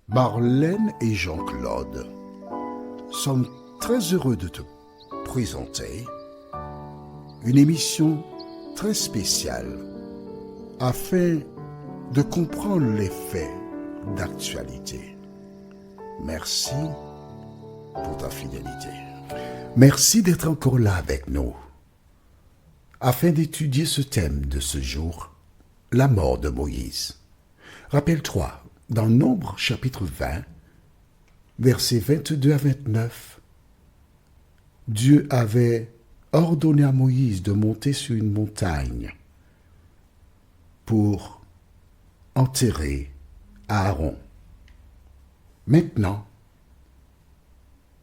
Marlène et Jean-Claude sommes très heureux de te présenter une émission très spéciale afin de comprendre les faits d'actualité. Merci pour ta fidélité. Merci d'être encore là avec nous afin d'étudier ce thème de ce jour, la mort de Moïse. Rappelle-toi, dans Nombre chapitre 20, versets 22 à 29, Dieu avait ordonné à Moïse de monter sur une montagne pour enterrer Aaron. Maintenant,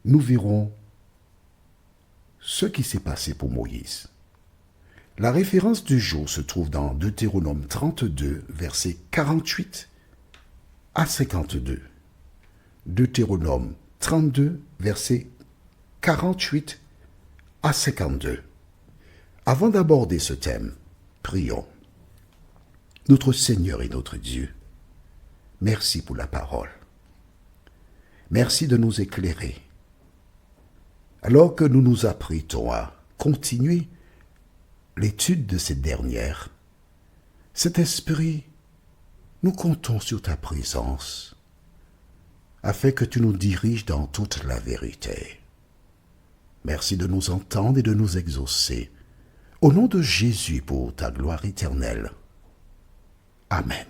nous verrons ce qui s'est passé pour Moïse. La référence du jour se trouve dans Deutéronome 32, versets 48 à 52. Deutéronome 32, versets 48 à 52. Avant d'aborder ce thème, prions. Notre Seigneur et notre Dieu, merci pour la parole. Merci de nous éclairer. Alors que nous nous apprêtons à continuer l'étude de cette dernière, cet esprit, nous comptons sur ta présence afin que tu nous diriges dans toute la vérité. Merci de nous entendre et de nous exaucer. Au nom de Jésus pour ta gloire éternelle. Amen.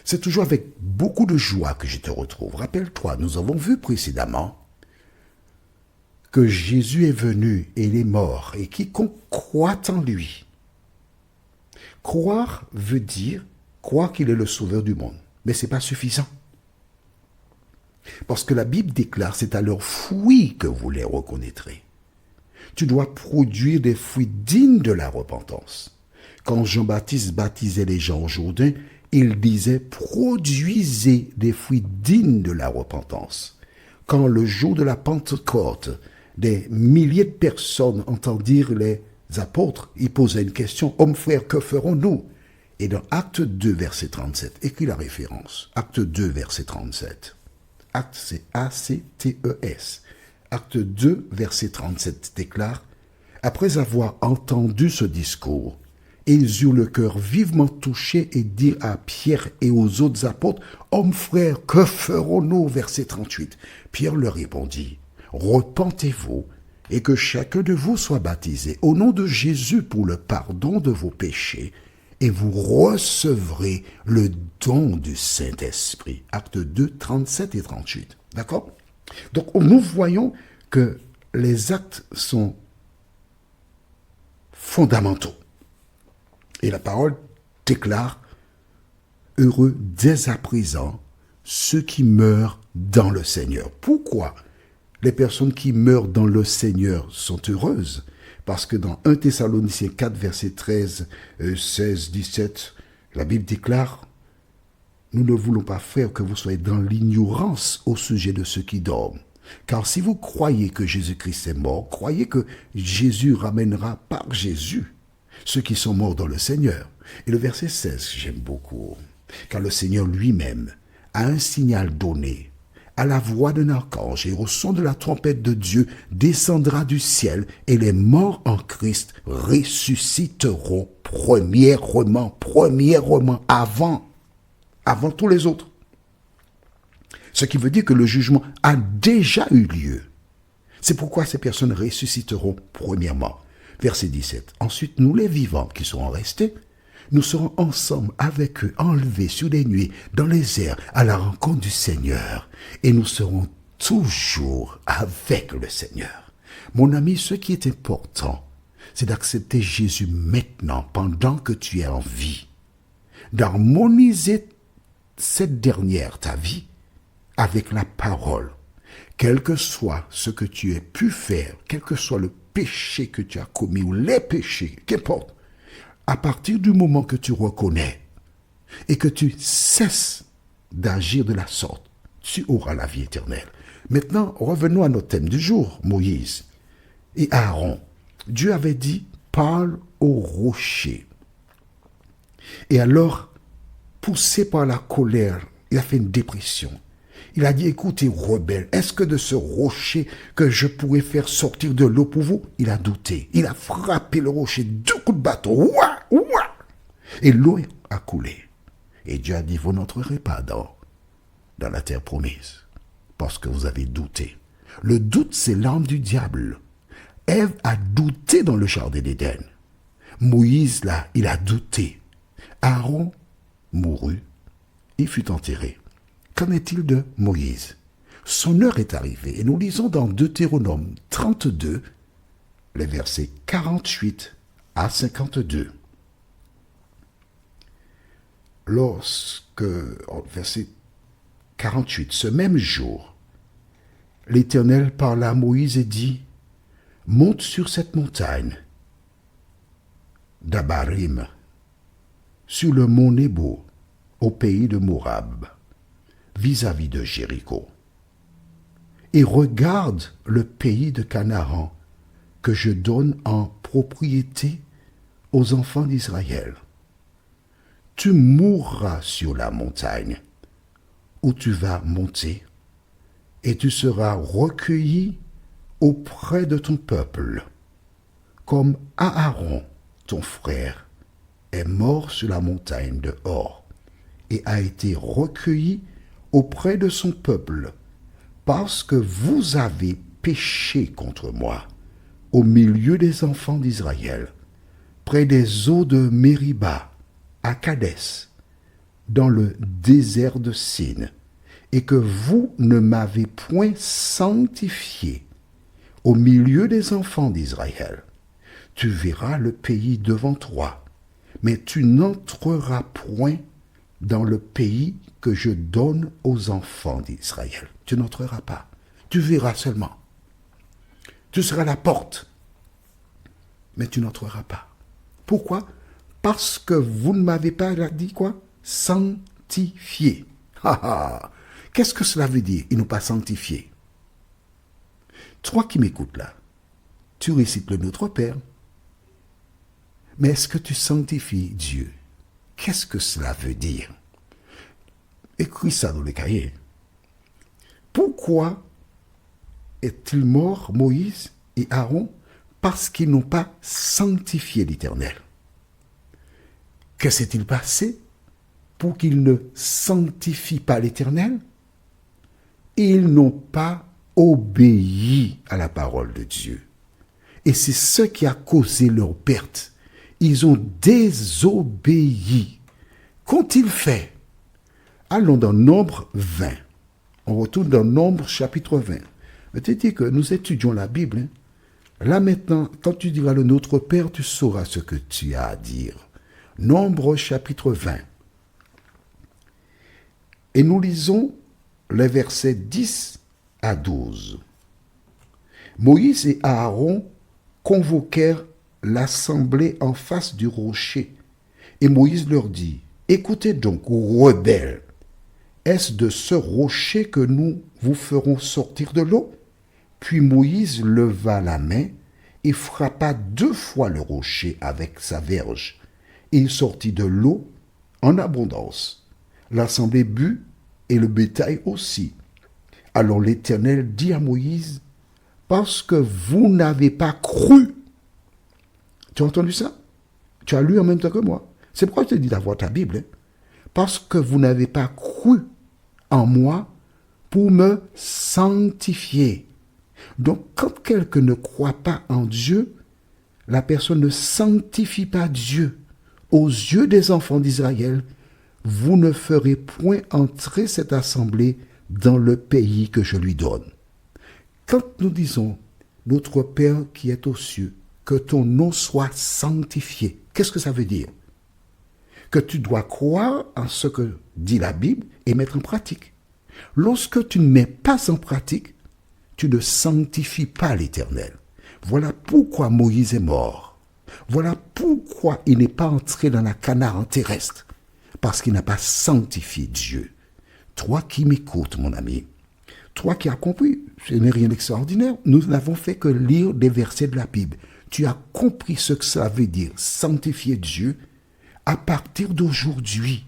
C'est toujours avec beaucoup de joie que je te retrouve. Rappelle-toi, nous avons vu précédemment que Jésus est venu et il est mort et quiconque croit en lui. Croire veut dire croire qu'il est le sauveur du monde. Mais ce n'est pas suffisant. Parce que la Bible déclare, c'est à leurs fruits que vous les reconnaîtrez. Tu dois produire des fruits dignes de la repentance. Quand Jean-Baptiste baptisait les gens au Jourdain, il disait, produisez des fruits dignes de la repentance. Quand le jour de la Pentecôte, des milliers de personnes entendirent les apôtres, ils posaient une question, hommes frères, que ferons-nous? Et dans Acte 2, verset 37, écris la référence. Acte 2, verset 37. Acte, c'est A-C-T-E-S. Acte 2, verset 37 déclare, après avoir entendu ce discours, ils eurent le cœur vivement touché et dirent à Pierre et aux autres apôtres, hommes frères, que ferons-nous? Verset 38. Pierre leur répondit, repentez-vous et que chacun de vous soit baptisé au nom de Jésus pour le pardon de vos péchés, et vous recevrez le don du Saint-Esprit. Acte 2, 37 et 38. D'accord? Donc, nous voyons que les actes sont fondamentaux. Et la parole déclare, heureux dès à présent ceux qui meurent dans le Seigneur. Pourquoi les personnes qui meurent dans le Seigneur sont heureuses? Parce que dans 1 Thessaloniciens 4, verset 13, 16, 17, la Bible déclare, nous ne voulons pas faire que vous soyez dans l'ignorance au sujet de ceux qui dorment. Car si vous croyez que Jésus-Christ est mort, croyez que Jésus ramènera par Jésus ceux qui sont morts dans le Seigneur. Et le verset 16, j'aime beaucoup, car le Seigneur lui-même a un signal donné. À la voix d'un archange et au son de la trompette de Dieu descendra du ciel et les morts en Christ ressusciteront premièrement, avant tous les autres. Ce qui veut dire que le jugement a déjà eu lieu. C'est pourquoi ces personnes ressusciteront premièrement. Verset 17. Ensuite, nous les vivants qui seront restés, nous serons ensemble avec eux, enlevés sur les nuées, dans les airs, à la rencontre du Seigneur. Et nous serons toujours avec le Seigneur. Mon ami, ce qui est important, c'est d'accepter Jésus maintenant, pendant que tu es en vie. D'harmoniser cette dernière, ta vie, avec la parole. Quel que soit ce que tu aies pu faire, quel que soit le péché que tu as commis, ou les péchés, qu'importe, à partir du moment que tu reconnais et que tu cesses d'agir de la sorte, tu auras la vie éternelle. Maintenant, revenons à notre thème du jour, Moïse et Aaron. Dieu avait dit, parle au rocher. Et alors, poussé par la colère, il a fait une dépression. Il a dit, écoutez, rebelles, est-ce que de ce rocher que je pourrais faire sortir de l'eau pour vous? Il a douté. Il a frappé le rocher, 2 coups de bâton. Ouah, ouah. Et l'eau a coulé. Et Dieu a dit, vous n'entrerez pas dans la terre promise, parce que vous avez douté. Le doute, c'est l'arme du diable. Ève a douté dans le jardin d'Éden. Moïse, là, il a douté. Aaron mourut, il fut enterré. Qu'en est-il de Moïse? Son heure est arrivée. Et nous lisons dans Deutéronome 32, les versets 48 à 52. Verset 48, ce même jour, l'Éternel parla à Moïse et dit, « Monte sur cette montagne d'Abarim, sur le mont Nebo, au pays de Morab, vis-à-vis de Jéricho, et regarde le pays de Canaan que je donne en propriété aux enfants d'Israël. Tu mourras sur la montagne où tu vas monter, et tu seras recueilli auprès de ton peuple, comme Aaron, ton frère, est mort sur la montagne de Hor, et a été recueilli auprès de son peuple, parce que vous avez péché contre moi, au milieu des enfants d'Israël, près des eaux de Mériba, à Kadès, dans le désert de Sin, et que vous ne m'avez point sanctifié au milieu des enfants d'Israël. Tu verras le pays devant toi, mais tu n'entreras point dans le pays que je donne aux enfants d'Israël. Tu n'entreras pas. Tu verras seulement. Tu seras à la porte, mais tu n'entreras pas. Pourquoi? Parce que vous ne m'avez pas dit quoi? Sanctifié. Qu'est-ce que cela veut dire? Ils n'ont pas sanctifié. Toi qui m'écoutes là, tu récites le Notre Père. Mais est-ce que tu sanctifies Dieu? Qu'est-ce que cela veut dire? Écris ça dans le cahier. Pourquoi est-il mort, Moïse et Aaron? Parce qu'ils n'ont pas sanctifié l'Éternel. Que s'est-il passé pour qu'ils ne sanctifient pas l'Éternel? Ils n'ont pas obéi à la parole de Dieu. Et c'est ce qui a causé leur perte. Ils ont désobéi. Qu'ont-ils fait? Allons dans Nombre 20. On retourne dans Nombre chapitre 20. Je te dis que nous étudions la Bible. Hein. Là maintenant, quand tu diras le Notre Père, tu sauras ce que tu as à dire. Nombre chapitre 20. Et nous lisons les versets 10 à 12. Moïse et Aaron convoquèrent l'assemblée en face du rocher. Et Moïse leur dit, « Écoutez donc, rebelles, est-ce de ce rocher que nous vous ferons sortir de l'eau ?» Puis Moïse leva la main et frappa 2 fois le rocher avec sa verge. Et il sortit de l'eau en abondance. L'assemblée but et le bétail aussi. Alors l'Éternel dit à Moïse, « Parce que vous n'avez pas cru. » Tu as entendu ça? Tu as lu en même temps que moi. C'est pourquoi je te dis d'avoir ta Bible. Hein? Parce que vous n'avez pas cru en moi pour me sanctifier. Donc, quand quelqu'un ne croit pas en Dieu, la personne ne sanctifie pas Dieu. Aux yeux des enfants d'Israël, vous ne ferez point entrer cette assemblée dans le pays que je lui donne. Quand nous disons, notre Père qui est aux cieux, que ton nom soit sanctifié, qu'est-ce que ça veut dire? Que tu dois croire en ce que dit la Bible et mettre en pratique. Lorsque tu ne mets pas en pratique, tu ne sanctifies pas l'Éternel. Voilà pourquoi Moïse est mort. Voilà pourquoi il n'est pas entré dans la Canaan terrestre. Parce qu'il n'a pas sanctifié Dieu. Toi qui m'écoutes, mon ami, toi qui as compris, ce n'est rien d'extraordinaire. Nous n'avons fait que lire des versets de la Bible. Tu as compris ce que ça veut dire, sanctifier Dieu, à partir d'aujourd'hui.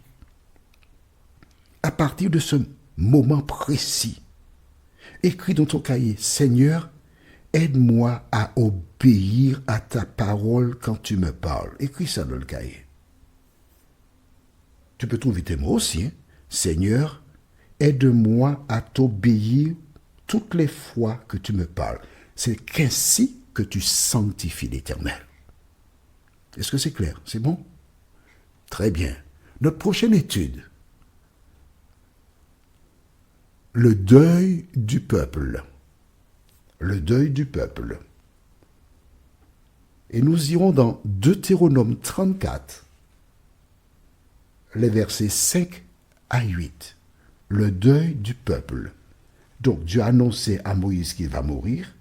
À partir de ce moment précis. Écris dans ton cahier, Seigneur, aide-moi à obéir à ta parole quand tu me parles. Écris ça dans le cahier. Tu peux trouver tes mots aussi. Hein? Seigneur, aide-moi à t'obéir toutes les fois que tu me parles. C'est qu'ainsi que tu sanctifies l'Éternel. Est-ce que c'est clair? C'est bon? Très bien. Notre prochaine étude. Le deuil du peuple. Le deuil du peuple. Et nous irons dans Deutéronome 34, les versets 5 à 8. Le deuil du peuple. Donc Dieu a annoncé à Moïse qu'il va mourir.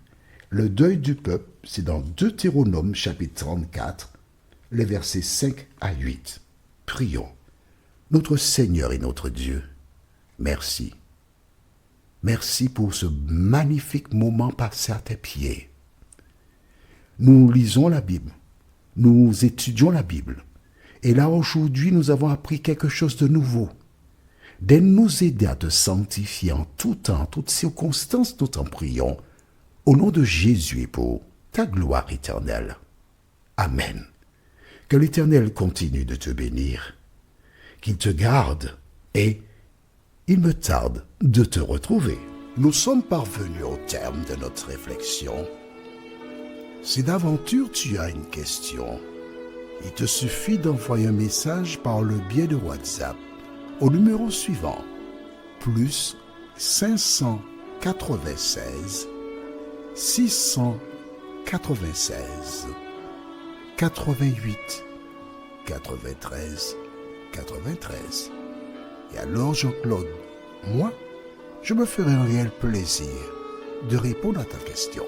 Le deuil du peuple, c'est dans Deutéronome chapitre 34, les versets 5 à 8. Prions. Notre Seigneur et notre Dieu, merci. Merci pour ce magnifique moment passé à tes pieds. Nous lisons la Bible, nous étudions la Bible, et là aujourd'hui nous avons appris quelque chose de nouveau. De nous aider à te sanctifier en tout temps, en toutes circonstances, nous t'en prions, au nom de Jésus et pour ta gloire éternelle. Amen. Que l'Éternel continue de te bénir, qu'il te garde et il me tarde de te retrouver. Nous sommes parvenus au terme de notre réflexion. Si d'aventure tu as une question, il te suffit d'envoyer un message par le biais de WhatsApp au numéro suivant, plus 596 696 88 93 93. Et alors Jean-Claude, moi, je me ferai un réel plaisir de répondre à ta question.